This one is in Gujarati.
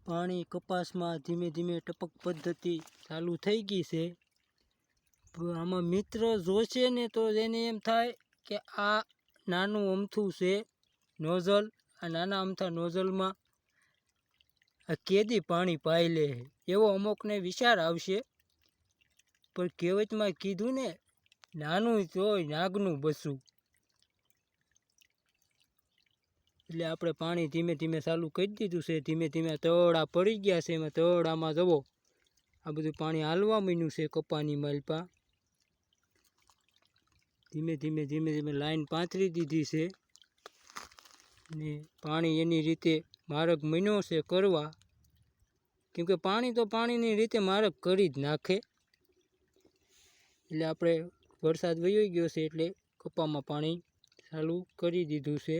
પાણી કપાસમાં ધીમે ધીમે ટપક પદ્ધતિ ચાલુ થઈ ગઈ છે. આમાં મિત્ર જોશે ને તો એને એમ થાય કે આ નાનું અમથું છે નોઝલ. આ નાના અમથા નોઝલમાં આ કેદી પાણી પાઈ લે એવો અમુકને વિચાર આવશે. પણ કહેવતમાં કીધું ને, નાનું તોય નાગનું બસું. એટલે આપણે પાણી ધીમે ધીમે ચાલુ કરી દીધું છે. ધીમે ધીમે તળા પડી ગયા છે. એમાં તળામાં જવો આ બધું પાણી હાલવા માંડ્યું છે કપાની માલપા. ધીમે ધીમે ધીમે ધીમે લાઈન પાથરી દીધી છે ને પાણી એની રીતે માર્ગ મન્યો છે કરવા. કેમકે પાણી તો પાણીની રીતે માર્ગ કરી જ નાખે. એટલે આપણે વરસાદ વયો ગયો છે એટલે કપામાં પાણી ચાલુ કરી દીધું છે.